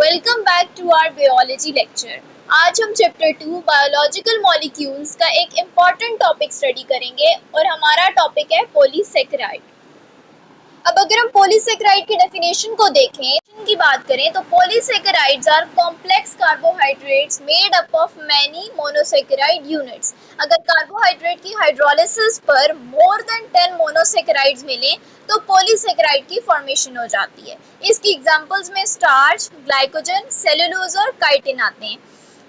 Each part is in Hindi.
Welcome back to our biology lecture. आज हम चैप्टर 2 बायोलॉजिकल मॉलिक्यूल्स का एक इम्पॉर्टेंट टॉपिक स्टडी करेंगे और हमारा टॉपिक है पॉलीसेकेराइड। अब अगर हम पॉलीसेकेराइड की डेफिनेशन को देखें की बात करें तो polysaccharides are complex carbohydrates made up of many monosaccharide units. अगर कार्बोहाइड्रेट की हाइड्रोलिसिस पर मोर देन 10 मोनोसेकेराइड्स मिले तो पॉलीसेकेराइड की फॉर्मेशन हो जाती है। इसकी एग्जांपल्स में स्टार्च, ग्लाइकोजन, सेलुलोज और काइटिन आते हैं।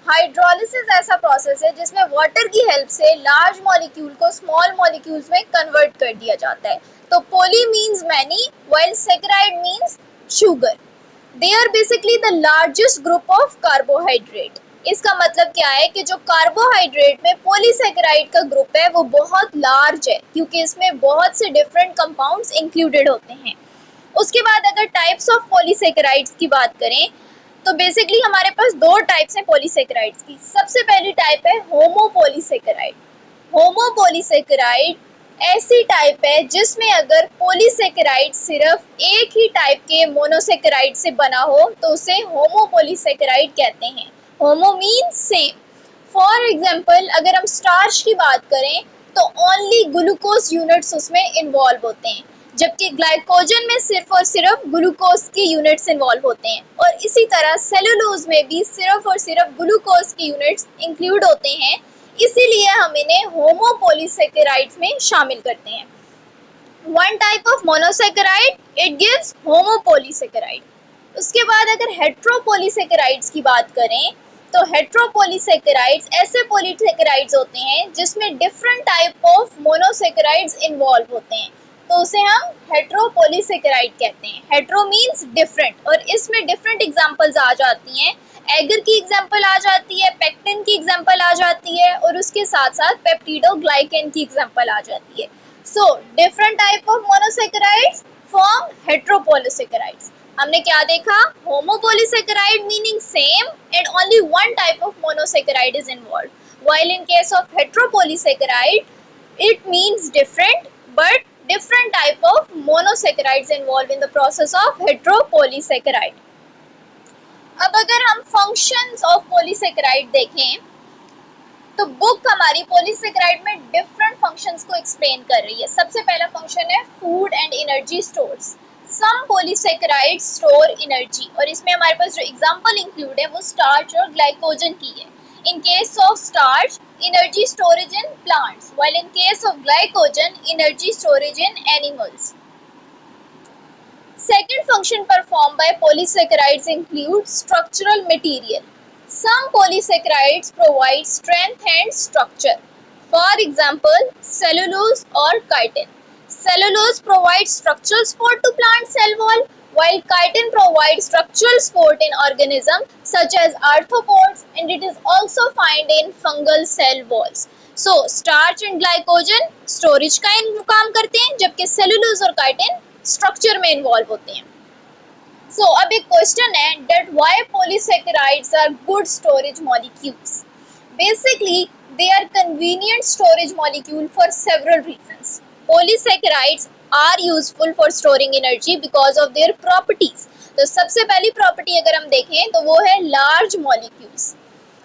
हाइड्रोलिसिस ऐसा प्रोसेस है जिसमें वाटर की हेल्प से लार्ज मॉलिक्यूल को स्मॉल मॉलिक्यूल्स में कन्वर्ट कर दिया जाता है। तो poly means many while saccharide means sugar. They are basically the largest group of carbohydrate. इसका मतलब क्या है कि जो कार्बोहाइड्रेट में पॉलीसेकेराइड का ग्रुप है वो बहुत लार्ज है क्योंकि इसमें बहुत से डिफरेंट कंपाउंड्स इंक्लूडेड होते हैं। उसके बाद अगर टाइप्स ऑफ पॉलीसेकेराइड्स की बात करें तो बेसिकली हमारे पास दो टाइप्स हैं पॉलीसेकेराइड्स की। सबसे पहली टाइप है होमोपॉलीसेकेराइड। होमोपॉलीसेकेराइड ऐसी टाइप है जिसमें अगर पॉलीसेकेराइड सिर्फ एक ही टाइप के मोनोसेकेराइड से बना हो तो उसे होमोपॉलीसेकेराइड कहते हैं। होमो मीन्स सेम। फॉर एग्जांपल अगर हम स्टार्च की बात करें तो ओनली ग्लूकोज यूनिट्स उसमें इन्वॉल्व होते हैं, जबकि ग्लाइकोजन में सिर्फ और सिर्फ ग्लूकोज के यूनिट्स इन्वॉल्व होते हैं। और इसी तरह सेलुलोज में भी सिर्फ और सिर्फ ग्लूकोज के यूनिट्स इंक्लूड होते हैं, इसीलिए हम इन्हें होमोपॉलीसेकेराइड्स में शामिल करते हैं। One type of monosaccharide it gives homopolysaccharide. उसके बाद अगर हेट्रोपॉलीसेकेराइड्स की बात करें तो हेट्रोपॉलीसेकेराइड्स ऐसे पॉलीसेकेराइड्स होते हैं जिसमें different type of monosaccharides involve होते हैं, तो उसे हम हेट्रोपॉलीसेकेराइड कहते हैं। हेट्रो मीन्स डिफरेंट और इसमें डिफरेंट एग्जांपल्स आ जाती हैं। एगर की एग्जांपल आ जाती है, पेक्टिन की एग्जांपल आ जाती है और उसके साथ साथ पेप्टिडोग्लाइकेन की एग्जांपल आ जाती है। So different type of monosaccharides form heteropolysaccharides. हमने क्या देखा? Homopolysaccharide meaning same and only one type of monosaccharide is involved, while in case of heteropolysaccharide it means different but different type of monosaccharides involved in the process of heteropolysaccharide. अब अगर हम functions of polysaccharide देखें तो बुक हमारी पॉलीसेकेराइड में डिफरेंट फंक्शंस को एक्सप्लेन कर रही है। सबसे पहला फंक्शन है food and energy stores. Some polysaccharide store energy और इसमें हमारे पास जो एग्जांपल इंक्लूड है वो स्टार्च और ग्लाइकोजन की है। In case of starch, energy storage in plants, while in case of glycogen, energy storage in animals. Second function performed by polysaccharides include structural material. Some polysaccharides provide strength and structure. For example, cellulose or chitin. Cellulose provides structural support to plant cell wall, while chitin provides structural support in organisms such as arthropods, and it is also found in fungal cell walls. So, starch and glycogen storage का काम करते हैं, जबकि cellulose और chitin स्ट्रक्चर में इन्वॉल्व होते हैं। So, अब एक क्वेश्चन है that why polysaccharides are good storage molecules? Basically, they are convenient storage molecule for several reasons. Polysaccharides are useful for storing energy because of their properties. तो सबसे पहली प्रॉपर्टी अगर हम देखें तो वो है large molecules.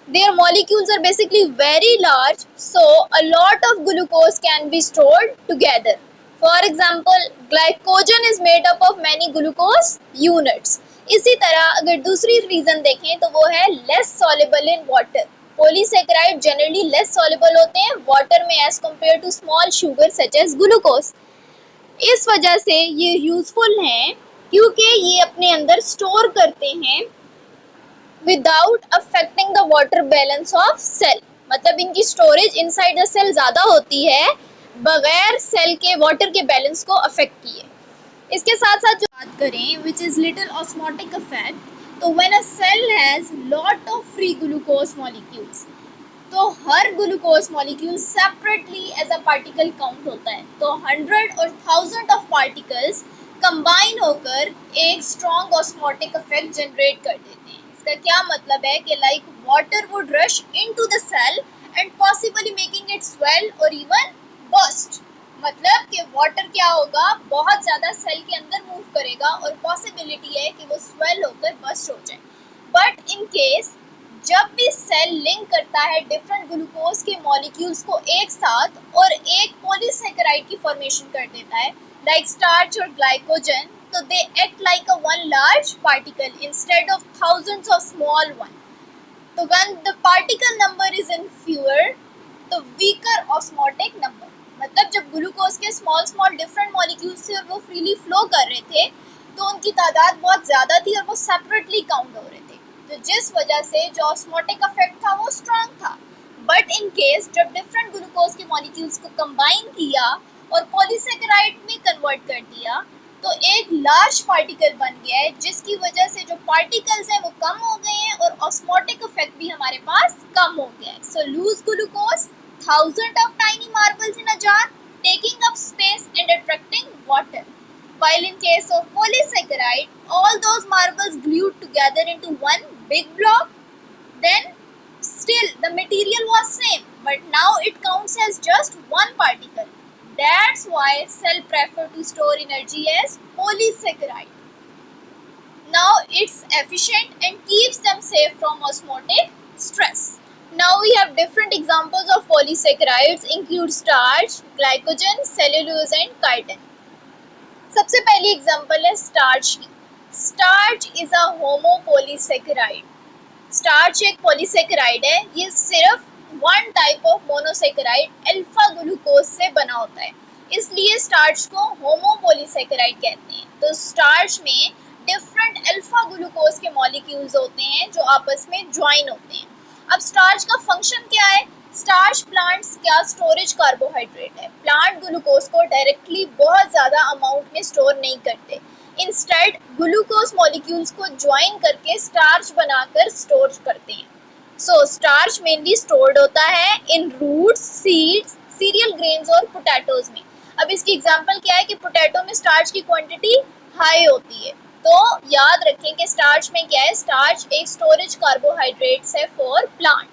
Their molecules are basically very large, so a lot of glucose can be stored together. For example, glycogen is made up of many glucose units. इसी तरह अगर दूसरी रीजन देखें तो वो है less soluble in water. Polysaccharide generally less soluble होते हैं वाटर में as compared to small sugar such as glucose. इस वजह से ये यूजफुल हैं क्योंकि ये अपने अंदर स्टोर करते हैं without affecting the water balance of cell. मतलब इनकी स्टोरेज इनसाइड द सेल ज्यादा होती है बगैर सेल के वाटर के बैलेंस को अफेक्ट किए। इसके साथ साथ जो बात करें which is little osmotic effect, तो when a cell has lot of free glucose molecules तो हर glucose molecule separately as a particle count होता है। तो 100 और 1000 ऑफ पार्टिकल्स कंबाइन होकर एक स्ट्रॉन्ग ऑस्मोटिक इफेक्ट जनरेट कर देते हैं। इसका क्या मतलब है कि like water would rush into the cell and possibly making it swell और इवन बस्ट। मतलब कि वाटर क्या होगा, बहुत ज़्यादा सेल के अंदर मूव करेगा और पॉसिबिलिटी है कि वो स्वेल होकर बस्ट हो जाए। बट इन केस जब भी सेल लिंक करता है डिफरेंट ग्लूकोज के मॉलिक्यूल्स को एक साथ और एक पॉलीसेकेराइड की फॉर्मेशन कर देता है, लाइक स्टार्च और ग्लाइकोजन, तो they act like a one large particle instead of thousands of small one. तो when the particle number is in fewer, तो वीकर ऑस्मोटिक नंबर, मतलब जब ग्लूकोज के स्मॉल स्मॉल डिफरेंट मॉलिक्यूल्स थे और वो फ्रीली फ्लो कर रहे थे, तो उनकी तादाद बहुत ज़्यादा थी और वो सेपरेटली काउंट हो रहे थे, तो जिस वजह से जो ऑस्मोटिक इफेक्ट था वो स्ट्रांग था. बट इन केस जब डिफरेंट ग्लूकोज के मॉलिक्यूल्स को कंबाइन किया और पॉलीसेकेराइड में कन्वर्ट कर दिया, तो एक लार्ज पार्टिकल बन गया है, जिसकी वजह से जो पार्टिकल्स हैं वो कम हो गए हैं और ऑस्मोटिक इफेक्ट भी हमारे पास कम हो गया है. So loose glucose, thousands of tiny marbles in a jar, taking up space and attracting water. While in case of polysaccharide, all those marbles glued together into one big block, then still the material was same, but now it counts as just one particle. That's why cell prefer to store energy as polysaccharide. Now it's efficient and keeps them safe from osmotic stress. Now we have different examples of polysaccharides include starch, glycogen, cellulose and chitin. सबसे पहली एग्जांपल है स्टार्च की. Starch is a homopolysaccharide. Starch एक पॉलीसेकेराइड है. ये सिर्फ one type of monosaccharide alpha glucose से बना होता है, इसलिए स्टार्च को होमोपोलीसेकेराइड कहते हैं. तो स्टार्च में डिफरेंट अल्फा ग्लूकोज के मॉलिक्यूल्स होते हैं जो आपस में ज्वाइन होते हैं. अब स्टार्च का फंक्शन क्या है? स्टार्च प्लांट्स क्या स्टोरेज कार्बोहाइड्रेट है. प्लांट ग्लूकोज को डायरेक्टली बहुत ज़्यादा अमाउंट में स्टोर नहीं करते, इंस्टेड ग्लूकोज मॉलिक्यूल्स को ज्वाइन करके स्टार्च बनाकर स्टोर करते हैं. सो स्टार्च मेनली स्टोर्ड होता है इन रूट्स, सीड्स, सीरियल ग्रेन्स और पोटैटोज में. अब इसकी एग्जांपल क्या है कि पोटैटो में स्टार्च की क्वांटिटी हाई होती है, तो याद रखें कि स्टार्च में क्या है, स्टार्च एक स्टोरेज कार्बोहाइड्रेट्स है फॉर प्लांट.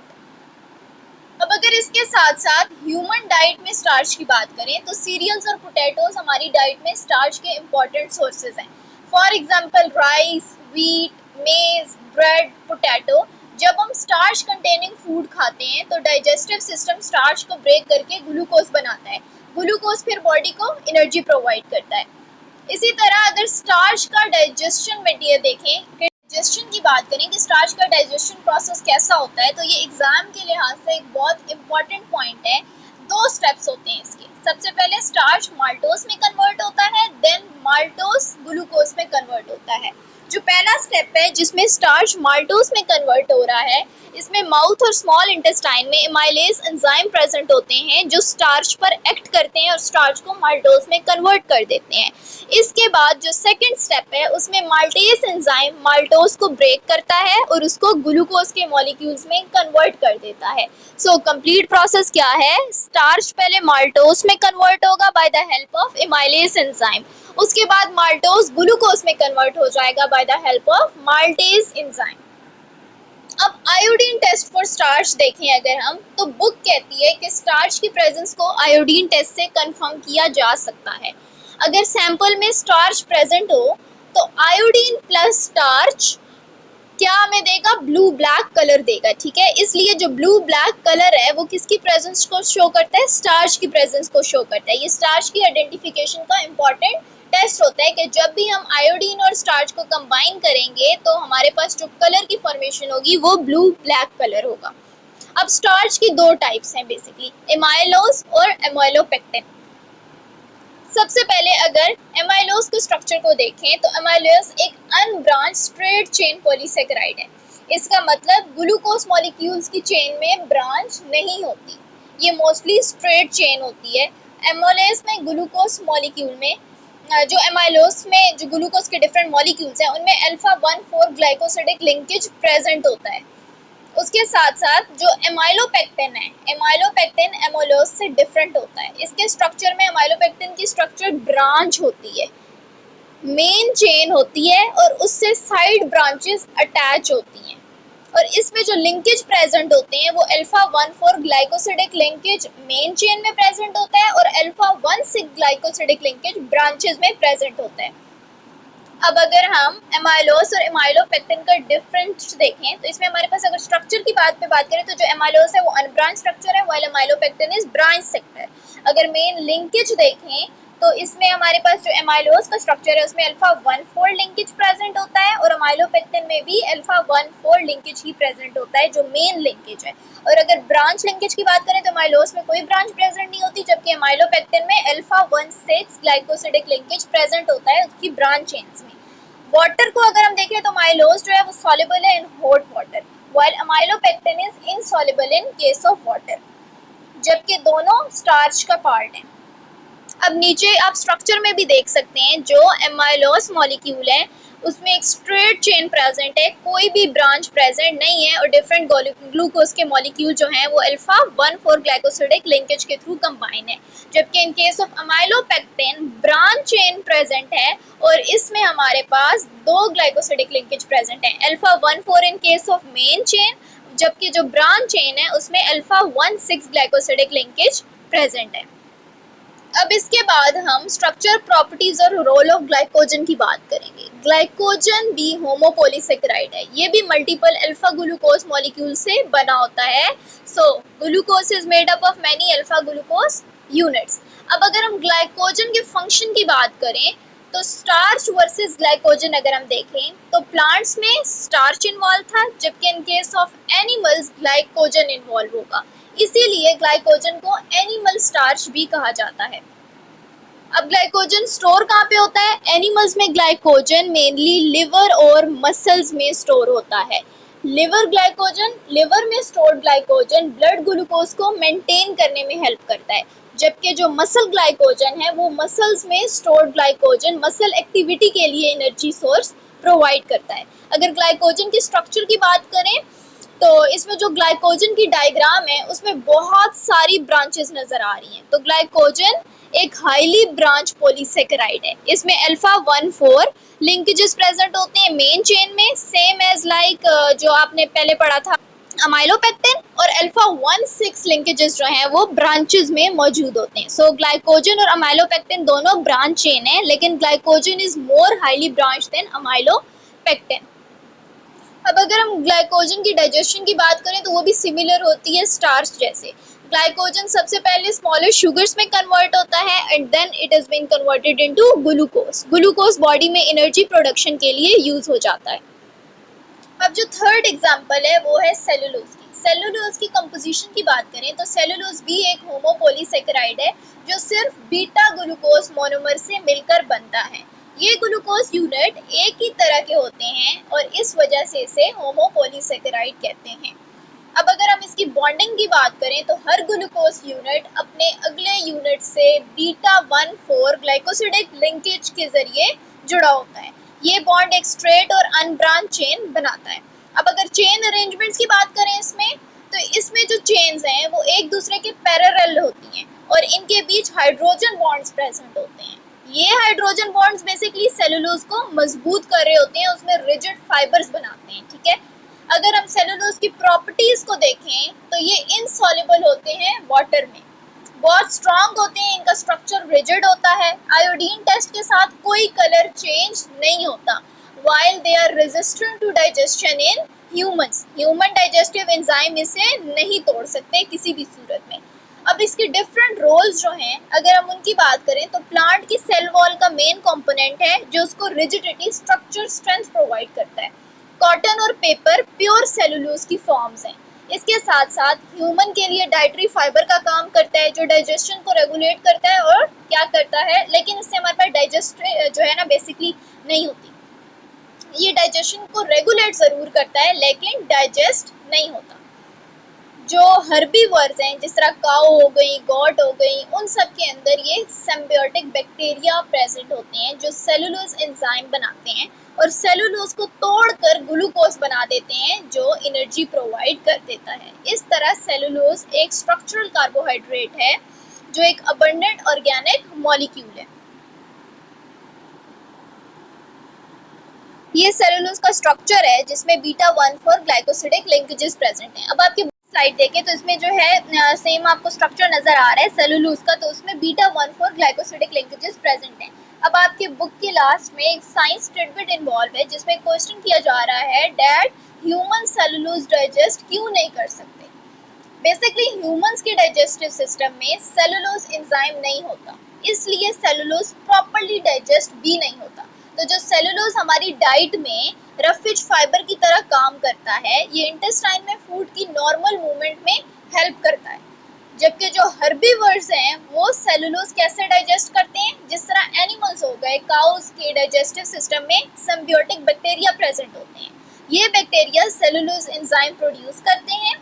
अब अगर इसके साथ साथ ह्यूमन डाइट में स्टार्च की बात करें, तो सीरियल्स और पोटैटोज हमारी डाइट में स्टार्च के इम्पॉर्टेंट सोर्सेज हैं. फॉर एग्जांपल राइस, व्हीट, मेज, ब्रेड, पोटैटो. जब हम स्टार्च कंटेनिंग फूड खाते हैं तो डाइजेस्टिव सिस्टम स्टार्च को ब्रेक करके ग्लूकोज बनाता है. ग्लूकोज फिर बॉडी को एनर्जी प्रोवाइड करता है. इसी तरह अगर स्टार्च का डाइजेशन मटेरियल देखें, डाइजेशन की बात करें कि स्टार्च का डाइजेशन प्रोसेस कैसा होता है, तो ये एग्जाम के लिहाज से एक बहुत इंपॉर्टेंट पॉइंट है. 2 स्टेप्स होते हैं इसके. सबसे पहले स्टार्च माल्टोज में कन्वर्ट होता है, देन माल्टोज ग्लूकोज में कन्वर्ट होता है. जो पहला स्टेप है जिसमें स्टार्च माल्टोज में कन्वर्ट हो रहा है, इसमें माउथ और स्मॉल इंटेस्टाइन में एमाइलेज एंजाइम प्रेजेंट होते हैं जो स्टार्च पर एक्ट करते हैं और स्टार्च को माल्टोज में कन्वर्ट कर देते हैं. इसके बाद जो सेकंड स्टेप है उसमें माल्टेज एंजाइम माल्टोज को ब्रेक करता है और उसको ग्लूकोज के मॉलिक्यूल्स में कन्वर्ट कर देता है. सो कंप्लीट प्रोसेस क्या है? स्टार्च पहले माल्टोज में कन्वर्ट होगा by the help of amylase enzyme, उसके बाद माल्टोज ग्लूकोज में कन्वर्ट हो जाएगा by the help of maltase enzyme. अब आयोडीन टेस्ट फॉर स्टार्च देखें अगर हम, तो बुक कहती है कि स्टार्च की प्रेजेंस को आयोडीन टेस्ट से कंफर्म किया जा सकता है. अगर सैंपल में स्टार्च प्रेजेंट हो तो आयोडीन प्लस स्टार्च क्या हमें देगा? ब्लू ब्लैक कलर देगा. ठीक है, इसलिए जो ब्लू ब्लैक कलर है वो किसकी प्रेजेंस को शो करता है? स्टार्च की प्रेजेंस को शो करता है. ये स्टार्च की आइडेंटिफिकेशन का इंपॉर्टेंट टेस्ट होता है कि जब भी हम आयोडीन और स्टार्च को कंबाइन करेंगे तो हमारे पास जो कलर की फॉर्मेशन होगी वो ब्लू ब्लैक कलर होगा. अब स्टार्च की 2 टाइप्स हैं बेसिकली, एमाइलोज और एमाइलोपेक्टिन. सबसे पहले अगर एमाइलोज के स्ट्रक्चर को देखें तो एमाइलोज एक अनब्रांच स्ट्रेट चेन पॉलीसेकेराइड है. इसका मतलब ग्लूकोज मॉलिक्यूल्स की चेन में ब्रांच नहीं होती, ये मोस्टली स्ट्रेट चेन होती है. एमाइलोज में ग्लूकोज मॉलिक्यूल में जो एमाइलोज में जो ग्लूकोज के डिफरेंट मॉलिक्यूल्स हैं उनमें अल्फा 1,4 ग्लाइकोसिडिक लिंकेज प्रेजेंट होता है. उसके साथ साथ जो एमाइलोपेक्टिन है, एमाइलोपेक्टिन एमाइलोज से डिफरेंट होता है. इसके स्ट्रक्चर में एमाइलोपेक्टिन की स्ट्रक्चर ब्रांच होती है, मेन चेन होती है और उससे साइड ब्रांचेस अटैच होती हैं. और इसमें जो लिंकेज प्रेजेंट होते हैं वो alpha 1,4 glycosidic linkage main chain में प्रेजेंट होता है और अल्फा 1,6 ग्लाइकोसिडिक लिंकेज ब्रांचेस में प्रेजेंट होता है. अब अगर हम एमाइलोस और एमाइलोपेक्टिन का डिफरेंस देखें तो इसमें हमारे पास अगर स्ट्रक्चर की बात करें तो जो एमाइलोस है वो अनब्रांच स्ट्रक्चर है, while amylopectin is branch sector. अगर मेन लिंकेज देखें तो इसमें हमारे पास जो एमाइलोस का स्ट्रक्चर है उसमें अल्फा 1 4 लिंकेज प्रेजेंट होता है और एमाइलोपेक्टिन में भी अल्फा 1 4 लिंकेज ही प्रेजेंट होता है जो मेन लिंकेज है। और अगर ब्रांच लिंकेज की बात करें तो एमाइलोस में कोई ब्रांच प्रेजेंट नहीं होती, जबकि एमाइलोपेक्टिन में अल्फा 1 6 ग्लाइकोसिडिक लिंकेज प्रेजेंट होता है उसकी ब्रांच चेन्स में। वाटर को अगर हम देखें तो अमाइलोज जो है वो सॉल्युबल है in hot water, while amylopectin is insoluble in case of water, जबकि दोनों स्टार्च का पार्ट है। अब नीचे आप स्ट्रक्चर में भी देख सकते हैं जो एमाइलोस मॉलिक्यूल है उसमें एक स्ट्रेट चेन प्रेजेंट है, कोई भी ब्रांच प्रेजेंट नहीं है और डिफरेंट ग्लूकोज के मॉलिक्यूल जो हैं वो अल्फा 1 4 ग्लाइकोसिडिक लिंकेज के थ्रू कंबाइन है, जबकि इन case of amylopectin branch chain present है और इसमें हमारे पास दो ग्लाइकोसिडिक लिंकेज प्रेजेंट है, alpha 1 4 in case of main chain, जबकि जो ब्रांच चेन है उसमें अल्फा 1 6 ग्लाइकोसिडिक लिंकेज प्रेजेंट है। अब इसके बाद हम स्ट्रक्चर, प्रॉपर्टीज और रोल ऑफ ग्लाइकोजन की बात करेंगे। ग्लाइकोजन भी होमोपोलीसेकेराइड है, ये भी मल्टीपल अल्फा ग्लूकोज मॉलिक्यूल से बना होता है। So glucose is made up of many alpha glucose units. अब अगर हम ग्लाइकोजन के फंक्शन की बात करें तो स्टार्च वर्सेस ग्लाइकोजन अगर हम देखें तो प्लांट्स में स्टार्च इन्वॉल्व था, जबकि इन case of animals glycogen involve होगा, इसीलिए ग्लाइकोजन को एनिमल स्टार्च भी कहा जाता है। अब ग्लाइकोजन स्टोर कहाँ पे होता है? एनिमल्स में ग्लाइकोजन मेनली लिवर और मसल्स में स्टोर होता है। लिवर में स्टोर्ड ग्लाइकोजन ब्लड ग्लूकोज को मेंटेन करने में हेल्प करता है, जबकि जो मसल ग्लाइकोजन है वो मसल्स में स्टोर्ड ग्लाइकोजन मसल एक्टिविटी के लिए एनर्जी सोर्स प्रोवाइड करता है। अगर ग्लाइकोजन की स्ट्रक्चर की बात करें तो इसमें जो ग्लाइकोजन की डायग्राम है उसमें बहुत सारी ब्रांचेस नजर आ रही हैं। तो ग्लाइकोजन एक हाईली ब्रांच पॉलीसेकेराइड है, इसमें अल्फा 1 4 लिंकेजेस प्रेजेंट होते हैं मेन चेन में, सेम एज लाइक जो आपने पहले पढ़ा था अमाइलोपेक्टिन, और अल्फा 1 6 लिंकेजेस जो हैं वो ब्रांचेस में मौजूद होते हैं। सो ग्लाइकोजन और अमाइलोपेक्टिन दोनों ब्रांच चेन है, लेकिन glycogen is more highly branch than amylopectin. अब अगर हम ग्लाइकोजन की डाइजेशन की बात करें तो वो भी सिमिलर होती है स्टार्च जैसे। ग्लाइकोजन सबसे पहले स्मॉलर शुगर्स में कन्वर्ट होता है and then it is been converted into glucose. Glucose body में एनर्जी प्रोडक्शन के लिए यूज हो जाता है। अब जो थर्ड एग्जांपल है वो है सेलुलोज की। सेलुलोज की कंपोजिशन की बात करें तो सेलुलोज भी एक होमोपोलीसेकेराइड है जो सिर्फ बीटा ग्लूकोज मोनोमर से मिलकर बनता है। ये ग्लूकोज यूनिट एक ही तरह के होते हैं और इस वजह से इसे होमोपोलीसेकेराइड कहते हैं। अब अगर हम इसकी बॉन्डिंग की बात करें तो हर ग्लूकोज यूनिट अपने अगले यूनिट से बीटा 1 4 ग्लाइकोसिडिक लिंकेज के जरिए जुड़ा होता है। ये बॉन्ड एक स्ट्रेट और अनब्रांच चेन बनाता है। अब अगर चेन अरेंजमेंट्स की बात करें तो इसमें जो चेन्स हैं वो एक दूसरे के पैरेलल होती हैं और इनके बीच हाइड्रोजन बॉन्ड्स प्रेजेंट होते हैं। ये हाइड्रोजन बॉन्ड्स बेसिकली सेलुलोज को मजबूत कर रहे होते हैं, उसमें रिजिड फाइबर्स बनाते हैं, ठीक है। अगर हम सेलुलोज की प्रॉपर्टीज को देखें तो ये इनसॉल्युबल होते हैं वाटर में, बहुत स्ट्रांग होते हैं, इनका स्ट्रक्चर रिजिड होता है, आयोडीन टेस्ट के साथ कोई कलर चेंज नहीं होता, while they are resistant to digestion in humans. Human digestive enzyme इसे नहीं तोड़ सकते किसी भी सूरत में। अब इसके डिफरेंट रोल्स जो हैं अगर हम उनकी बात करें तो प्लांट की सेल वॉल का मेन कंपोनेंट है जो उसको रिजिडिटी, स्ट्रक्चर, स्ट्रेंथ प्रोवाइड करता है। कॉटन और पेपर प्योर सेलुलोज की फॉर्म्स हैं। इसके साथ साथ ह्यूमन के लिए डाइटरी फाइबर का काम करता है जो डाइजेशन को रेगुलेट करता है और क्या करता है, लेकिन इससे हमारे पास डाइजेस्ट जो है ना बेसिकली नहीं होती। ये डाइजेशन को रेगुलेट जरूर करता है लेकिन डाइजेस्ट नहीं होता। जो हर्बीवर्स हैं जिस तरह काऊ हो गई, गॉट हो गई, उन सब के अंदर ये सिम्बियोटिक बैक्टीरिया प्रेजेंट होते हैं जो सेलुलोज एंजाइम बनाते हैं और सेलुलोज को तोड़कर ग्लूकोज बना देते हैं जो एनर्जी प्रोवाइड कर देता है। इस तरह सेलुलोज एक स्ट्रक्चरल कार्बोहाइड्रेट है जो एक अबंडेंट ऑर्गेनिक मॉलिक्यूल है। ये सेलुलोज का स्ट्रक्चर है जिसमें बीटा 1 4 ग्लाइकोसिडिक लिंकेजेस प्रेजेंट हैं। अब आपकी स्लाइड देखें तो इसमें जो है सेम आपको स्ट्रक्चर नजर आ रहा है सेलुलोज का, तो उसमें बीटा 1 4 ग्लाइकोसिडिक लिंकेजेस प्रेजेंट हैं। अब आपके बुक के लास्ट में एक साइंस टिडबिट इन्वॉल्व है जिसमें क्वेश्चन किया जा रहा है डैट ह्यूमन सेलुलोज डाइजेस्ट क्यों नहीं कर सकते। बेसिकली ह्यूमंस के डाइजेस्टिव सिस्टम में सेलुलोज एंजाइम नहीं होता, इसलिए सेलुलोज प्रॉपर्ली डाइजेस्ट भी नहीं होता। तो जो सेलुलोज हमारी डाइट में रफिज फाइबर की तरह काम करता है, ये इंटेस्टाइन में फूड की नॉर्मल मूवमेंट में हेल्प करता है। जबकि जो हर्बीवर्स हैं वो सेलुलोज कैसे डाइजेस्ट करते हैं, जिस तरह एनिमल्स हो गए, काउस के डाइजेस्टिव सिस्टम में सिम्बियोटिक बैक्टीरिया प्रेजेंट होते हैं। ये बैक्टीरिया सेलुलोज एंजाइम प्रोड्यूस करते हैं।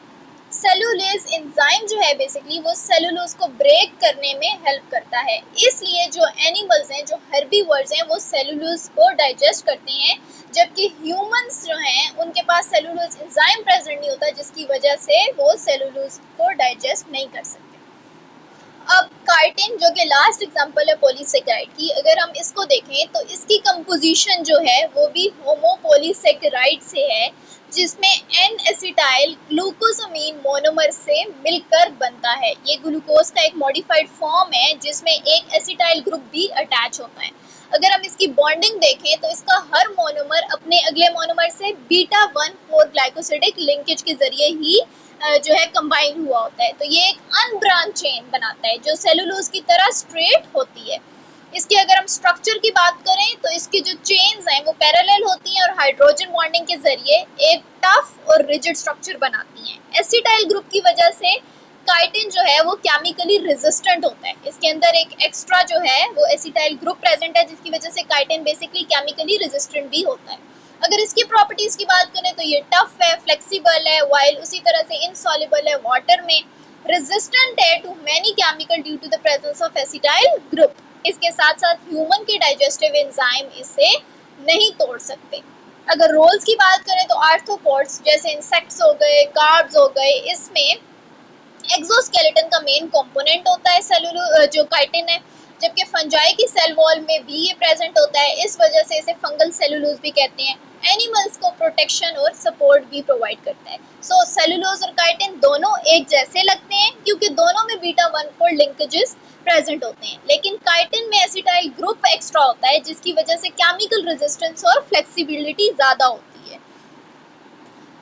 सेलुलोज एंजाइम जो है बेसिकली वो सेलुलोज को ब्रेक करने में हेल्प करता है, इसलिए जो एनिमल्स हैं, जो हर्बीवर्स हैं, वो सेलुलोज को डाइजेस्ट करते हैं। जबकि ह्यूमंस जो हैं उनके पास सेलुलोज एंजाइम प्रेजेंट नहीं होता, जिसकी वजह से वो सेलुलोज को डाइजेस्ट नहीं कर सकते। अब काइटिन जो कि लास्ट एग्जांपल है पॉलीसेकेराइड की, अगर हम इसको देखें तो इसकी कंपोजिशन जो है वो भी होमोपॉलीसेकेराइड से है, जिसमें एन एसिटाइल ग्लूकोसामीन मोनोमर से मिलकर बनता है। ये ग्लूकोज का एक मॉडिफाइड फॉर्म है जिसमें एक एसिटाइल ग्रुप भी अटैच होता है। अगर हम इसकी बॉन्डिंग देखें तो इसका हर मोनोमर अपने अगले मोनोमर से बीटा 1,4 ग्लाइकोसिडिक लिंकेज के जरिए ही जो है कंबाइन हुआ होता है। तो ये एक अनब्रांच चेन बनाता है जो सेलुलोज की तरह स्ट्रेट होती है। इसकी अगर हम स्ट्रक्चर की बात करें तो इसकी जो चेन्स हैं वो पैरेलल होती हैं और हाइड्रोजन बॉन्डिंग के जरिए एक टफ और रिजिड स्ट्रक्चर बनाती हैं। एसिटाइल ग्रुप की वजह से काइटिन जो है वो केमिकली रेजिस्टेंट होता है। इसके अंदर एक एक्स्ट्रा जो है वो एसिटाइल ग्रुप प्रेजेंट है, जिसकी वजह से काइटिन बेसिकली केमिकली रेजिस्टेंट भी होता है। अगर इसकी प्रॉपर्टीज की बात करें तो ये टफ है, फ्लेक्सिबल है, वाइल उसी तरह से इनसॉल्युबल है वाटर में, रेजिस्टेंट है to many chemical due to the presence of acetyl group. इसके साथ साथ ह्यूमन के डाइजेस्टिव एंजाइम इसे नहीं तोड़ सकते। अगर रोल्स की बात करें तो आर्थ्रोपोड्स जैसे इंसेक्ट्स हो गए, कार्ब्स हो गए, इसमें एक्सोस्केलेटन का मेन कंपोनेंट होता है सेलुलो जो काइटिन है। जबकि फंजाई की सेल वॉल में भी ये प्रेजेंट होता है, इस वजह से इसे फंगल सेलुलोज भी कहते हैं। एनिमल्स को प्रोटेक्शन और सपोर्ट भी प्रोवाइड करता है। सो सेलुलोज और काइटिन दोनों एक जैसे लगते हैं क्योंकि दोनों में बीटा 1,4 लिंकेजेस प्रेजेंट होते हैं, लेकिन काइटिन में एसिटाइल ग्रुप एक्स्ट्रा होता है जिसकी वजह से केमिकल रेजिस्टेंस और फ्लेक्सिबिलिटी ज्यादा होती है।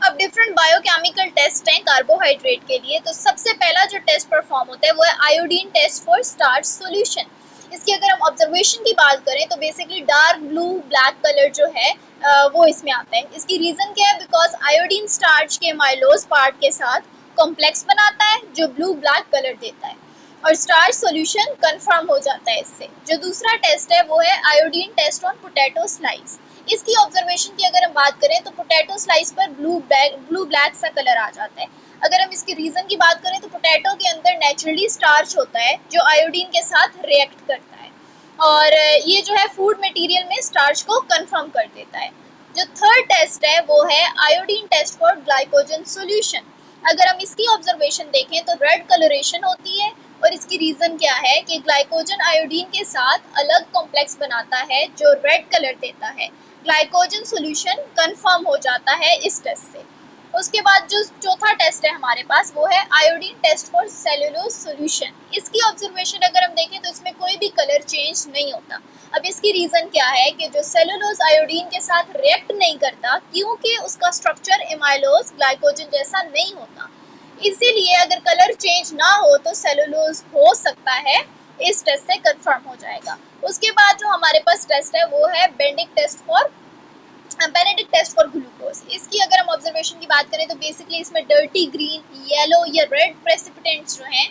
अब डिफरेंट बायोकेमिकल टेस्ट हैं कार्बोहाइड्रेट के लिए। तो सबसे पहला जो टेस्ट परफॉर्म होता है वो है iodine test for starch solution. इसकी अगर हम ऑब्जर्वेशन की बात करें तो basically dark blue black colour जो है वो इसमें आता है। इसकी रीजन क्या है, बिकॉज आयोडीन स्टार्च के माइलोज पार्ट के साथ कॉम्प्लेक्स बनाता है जो ब्लू ब्लैक कलर देता है और स्टार्च सॉल्यूशन कंफर्म हो जाता है इससे। जो दूसरा टेस्ट है वो है iodine test on potato slice. इसकी ऑब्जर्वेशन की अगर हम बात करें तो पोटैटो स्लाइस पर ब्लू ब्लैक सा कलर आ जाता है। अगर हम इसकी रीजन की बात करें तो पोटैटो के अंदर नेचुरली स्टार्च होता है जो आयोडीन के साथ रिएक्ट करता है और ये जो है फूड मटेरियल में स्टार्च को कंफर्म कर देता है। जो थर्ड टेस्ट है वो है iodine test for glycogen solution. अगर हम इसकी ऑब्जर्वेशन देखें तो रेड कलरेशन होती है और इसकी रीजन क्या है कि ग्लाइकोजन आयोडीन के साथ अलग कॉम्प्लेक्स बनाता है जो रेड कलर देता है। ग्लाइकोजन सॉल्यूशन कंफर्म हो जाता है इस टेस्ट से। उसके बाद जो चौथा टेस्ट है हमारे पास वो है iodine test for cellulose solution. इसकी ऑब्जर्वेशन अगर हम देखें तो इसमें कोई भी कलर चेंज नहीं होता। अब इसकी रीजन क्या है कि जो सेलुलोज आयोडीन के साथ रिएक्ट नहीं करता क्योंकि उसका स्ट्रक्चर एमाइलोज ग्लाइकोजन जैसा नहीं होता, इसीलिए अगर कलर चेंज ना हो तो सेलुलोज हो सकता है। इस टेस्ट से कंफर्म हो जाएगा। उसके बाद जो हमारे पास टेस्ट है वो है बेनेडिक्ट टेस्ट फॉर ग्लूकोज। इसकी अगर हम ऑब्जर्वेशन की बात करें तो बेसिकली इसमें डर्टी ग्रीन, येलो या रेड प्रेसिपिटेंट्स जो हैं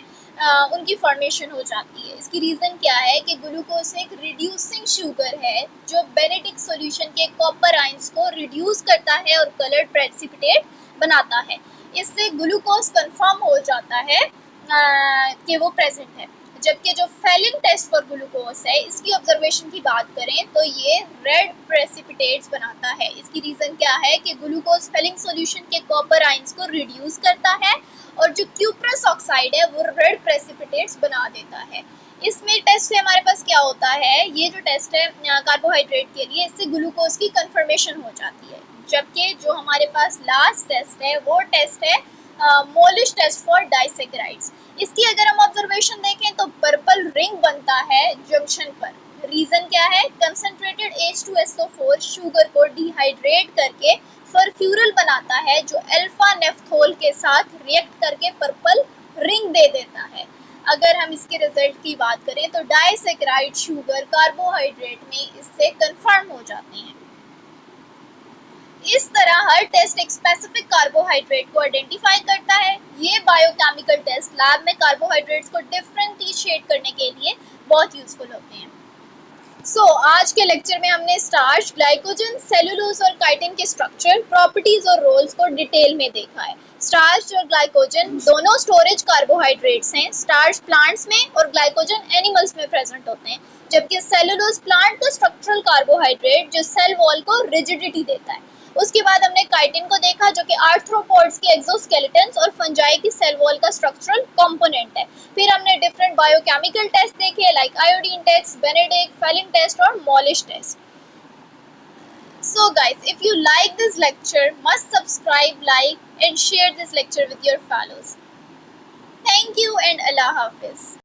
उनकी फॉर्मेशन हो जाती है। इसकी रीजन क्या है कि ग्लूकोज एक रिड्यूसिंग शुगर है जो बेनेडिक्ट सॉल्यूशन के कॉपर आयंस को रिड्यूस करता है और कलर्ड प्रेसिपिटेट बनाता है। इससे ग्लूकोज कंफर्म हो जाता है कि वो प्रेजेंट है। जबकि जो फेलिंग टेस्ट फॉर ग्लूकोज है इसकी ऑब्जर्वेशन की बात करें तो ये रेड प्रेसिपिटेट्स बनाता है। इसकी रीजन क्या है कि ग्लूकोज फेलिंग सॉल्यूशन के कॉपर आयंस को रिड्यूस करता है और जो क्यूप्रस ऑक्साइड है वो रेड प्रेसिपिटेट्स बना देता है। इसमें टेस्ट से हमारे पास क्या होता है, ये जो टेस्ट है कार्बोहाइड्रेट के लिए, इससे ग्लूकोज की कंफर्मेशन हो जाती है। जबकि जो हमारे पास लास्ट टेस्ट है वो टेस्ट है मोलिश टेस्ट फॉर डाइसेकेराइड्स। इसकी अगर हम ऑब्जर्वेशन देखें तो पर्पल रिंग बनता है जंक्शन पर रीजन क्या है? कंसंट्रेटेड H2SO4 शुगर को डिहाइड्रेट करके फरफ्यूरल बनाता है जो अल्फा नेफ्थोल के साथ रिएक्ट करके पर्पल रिंग दे देता है। अगर हम इसके रिजल्ट की बात करें तो डाइसैकेराइड शुगर कार्बोहाइड्रेट में इससे कन्फर्म हो जाते हैं। इस तरह हर टेस्ट एक स्पेसिफिक कार्बोहाइड्रेट को आइडेंटिफाई करता है। ये बायोकेमिकल टेस्ट लैब में कार्बोहाइड्रेट्स को डिफरेंशिएट करने के लिए बहुत यूजफुल होते हैं। आज के लेक्चर में हमने स्टार्च, ग्लाइकोजन, सेलुलोज और काइटिन के स्ट्रक्चर, प्रॉपर्टीज और रोल्स को डिटेल में देखा है। स्टार्च और ग्लाइकोजन दोनों स्टोरेज कार्बोहाइड्रेट्स हैं। स्टार्च प्लांट्स में और ग्लाइकोजन एनिमल्स में प्रेजेंट होते हैं, जबकि सेलुलोज प्लांट का स्ट्रक्चरल कार्बोहाइड्रेट जो सेल वॉल को रिजिडिटी देता है। उसके बाद हमने काइटिन को देखा जो कि आर्थ्रोपोड्स के एक्सोस्केलेटन्स और फंजाई की सेल वॉल का स्ट्रक्चरल कंपोनेंट है। फिर हमने डिफरेंट बायोकेमिकल टेस्ट देखे like iodine test, Benedict, Fehling test और Molisch test. So guys, if you like this lecture, must subscribe, like and share this lecture with your fellows. Thank you and Allah Hafiz.